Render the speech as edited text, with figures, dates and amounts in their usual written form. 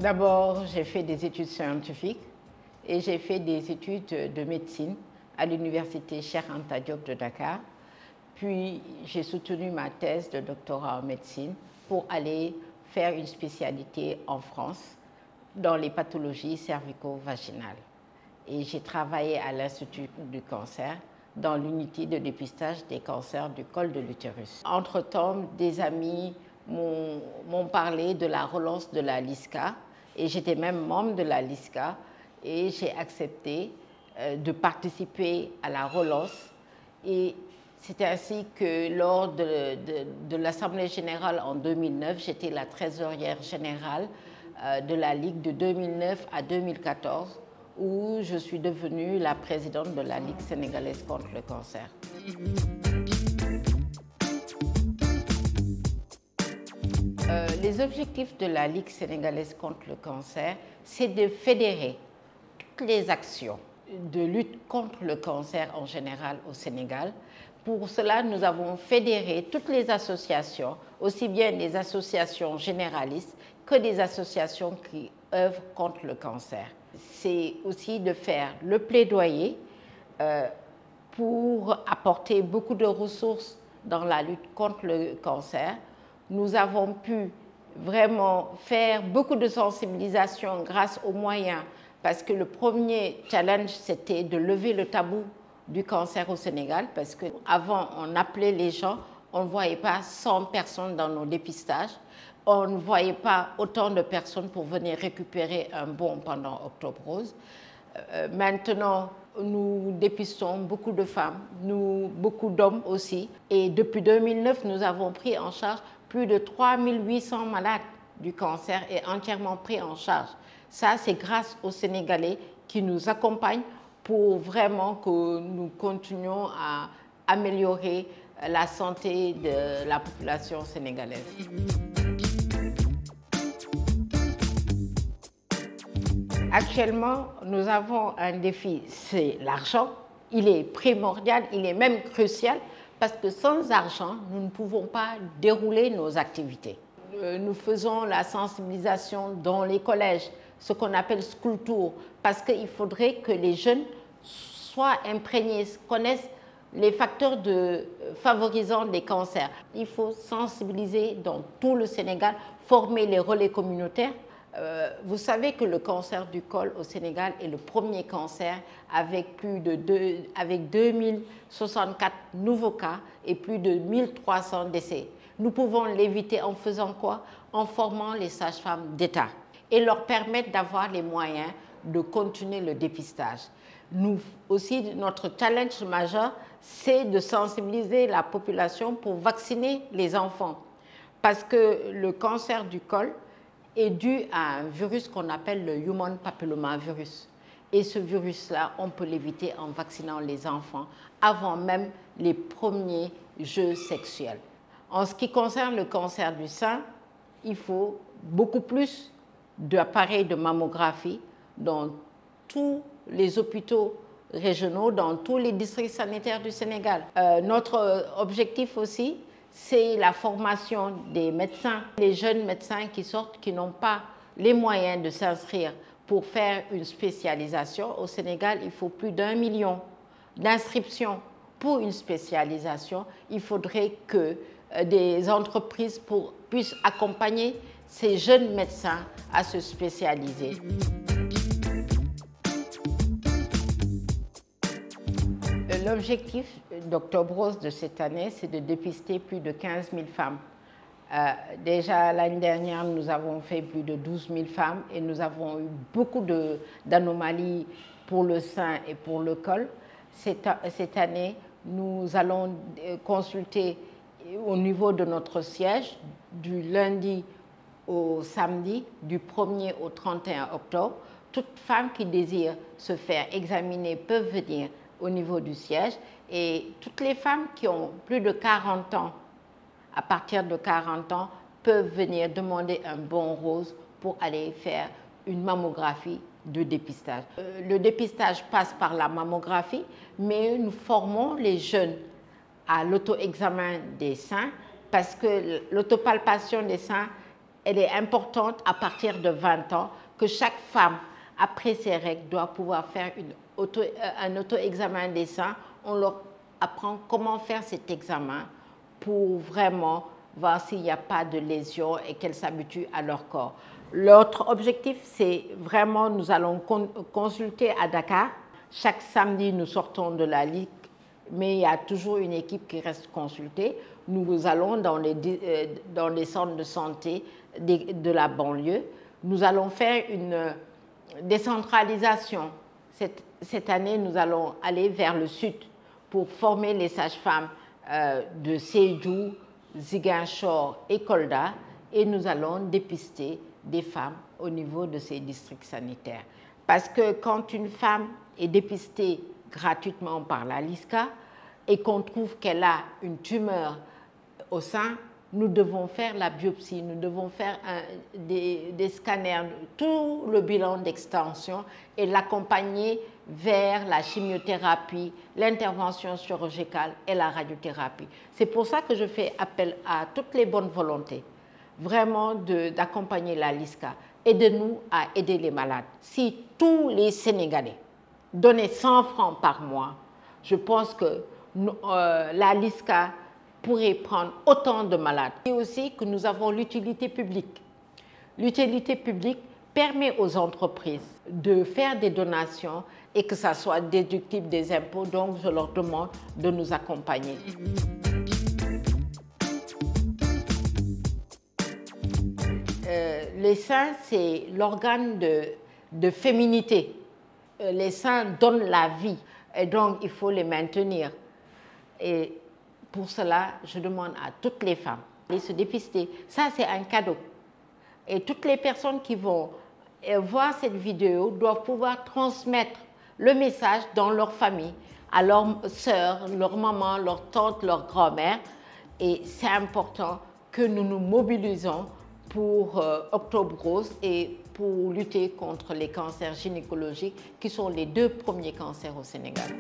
D'abord, j'ai fait des études scientifiques et j'ai fait des études de médecine à l'université Cheikh Anta Diop de Dakar. Puis, j'ai soutenu ma thèse de doctorat en médecine pour aller faire une spécialité en France dans les pathologies cervico-vaginales. Et j'ai travaillé à l'Institut du cancer dans l'unité de dépistage des cancers du col de l'utérus. Entre-temps, des amis m'ont parlé de la relance de la LISCA et j'étais même membre de la LISCA et j'ai accepté de participer à la relance. Et c'est ainsi que lors de l'Assemblée générale en 2009, j'étais la trésorière générale de la Ligue de 2009 à 2014, où je suis devenue la présidente de la Ligue sénégalaise contre le cancer. Les objectifs de la Ligue sénégalaise contre le cancer, c'est de fédérer toutes les actions de lutte contre le cancer en général au Sénégal. Pour cela, nous avons fédéré toutes les associations, aussi bien des associations généralistes que des associations qui œuvrent contre le cancer. C'est aussi de faire le plaidoyer pour apporter beaucoup de ressources dans la lutte contre le cancer. Nous avons pu vraiment faire beaucoup de sensibilisation grâce aux moyens, parce que le premier challenge, c'était de lever le tabou du cancer au Sénégal, parce qu'avant, on appelait les gens, on ne voyait pas 100 personnes dans nos dépistages, on ne voyait pas autant de personnes pour venir récupérer un bon pendant Octobre Rose. Maintenant, nous dépistons beaucoup de femmes, beaucoup d'hommes aussi. Et depuis 2009, nous avons pris en charge plus de 3800 malades du cancer et entièrement pris en charge. Ça, c'est grâce aux Sénégalais qui nous accompagnent pour vraiment que nous continuions à améliorer la santé de la population sénégalaise. Actuellement, nous avons un défi, c'est l'argent. Il est primordial, il est même crucial, parce que sans argent, nous ne pouvons pas dérouler nos activités. Nous faisons la sensibilisation dans les collèges, ce qu'on appelle school tour, parce qu'il faudrait que les jeunes soient imprégnés, connaissent les facteurs favorisant des cancers. Il faut sensibiliser dans tout le Sénégal, former les relais communautaires. Vous savez que le cancer du col au Sénégal est le premier cancer avec 2064 nouveaux cas et plus de 1300 décès. Nous pouvons l'éviter en faisant quoi? En formant les sages-femmes d'État et leur permettre d'avoir les moyens de continuer le dépistage. Nous aussi, notre challenge majeur, c'est de sensibiliser la population pour vacciner les enfants. Parce que le cancer du col est dû à un virus qu'on appelle le Human Papillomavirus. Et ce virus-là, on peut l'éviter en vaccinant les enfants avant même les premiers jeux sexuels. En ce qui concerne le cancer du sein, il faut beaucoup plus d'appareils de mammographie dans tous les hôpitaux régionaux, dans tous les districts sanitaires du Sénégal. Notre objectif aussi, c'est la formation des médecins, les jeunes médecins qui sortent, qui n'ont pas les moyens de s'inscrire pour faire une spécialisation. Au Sénégal, il faut plus d'1 million d'inscriptions pour une spécialisation. Il faudrait que des entreprises puissent accompagner ces jeunes médecins à se spécialiser. L'objectif d'Octobre Rose de cette année, c'est de dépister plus de 15 000 femmes. Déjà l'année dernière, nous avons fait plus de 12 000 femmes et nous avons eu beaucoup d'anomalies pour le sein et pour le col. Cette année, nous allons consulter au niveau de notre siège du lundi au samedi, du 1er au 31 octobre. Toutes femmes qui désirent se faire examiner peuvent venir au niveau du siège et toutes les femmes qui ont plus de 40 ans, à partir de 40 ans, peuvent venir demander un bon rose pour aller faire une mammographie de dépistage. Le dépistage passe par la mammographie, mais nous formons les jeunes à l'auto-examen des seins parce que l'autopalpation des seins elle est importante à partir de 20 ans, que chaque femme, après ses règles, doit pouvoir faire un auto-examen des seins. On leur apprend comment faire cet examen pour vraiment voir s'il n'y a pas de lésions et qu'elles s'habituent à leur corps. L'autre objectif, c'est vraiment, nous allons consulter à Dakar. Chaque samedi, nous sortons de la Ligue, mais il y a toujours une équipe qui reste consultée. Nous allons dans les centres de santé de la banlieue. Nous allons faire une décentralisation. Cette année, nous allons aller vers le sud pour former les sages-femmes de Sédhiou, Ziguinchor et Kolda, et nous allons dépister des femmes au niveau de ces districts sanitaires. Parce que quand une femme est dépistée gratuitement par la LISCA et qu'on trouve qu'elle a une tumeur au sein, nous devons faire la biopsie, nous devons faire des scanners, tout le bilan d'extension et l'accompagner vers la chimiothérapie, l'intervention chirurgicale et la radiothérapie. C'est pour ça que je fais appel à toutes les bonnes volontés, vraiment d'accompagner la LISCA. Aidez-nous à aider les malades. Si tous les Sénégalais donnaient 100 francs par mois, je pense que la LISCA pourrait prendre autant de malades. Et aussi que nous avons l'utilité publique. L'utilité publique permet aux entreprises de faire des donations et que ça soit déductible des impôts. Donc, je leur demande de nous accompagner. Les seins, c'est l'organe de féminité. Les seins donnent la vie et donc il faut les maintenir. Et pour cela, je demande à toutes les femmes de se dépister. Ça, c'est un cadeau. Et toutes les personnes qui vont voir cette vidéo doivent pouvoir transmettre le message dans leur famille, à leurs sœurs, leur maman, leur tante, leur grand-mère. Et c'est important que nous nous mobilisons pour Octobre Rose et pour lutter contre les cancers gynécologiques qui sont les 2 premiers cancers au Sénégal.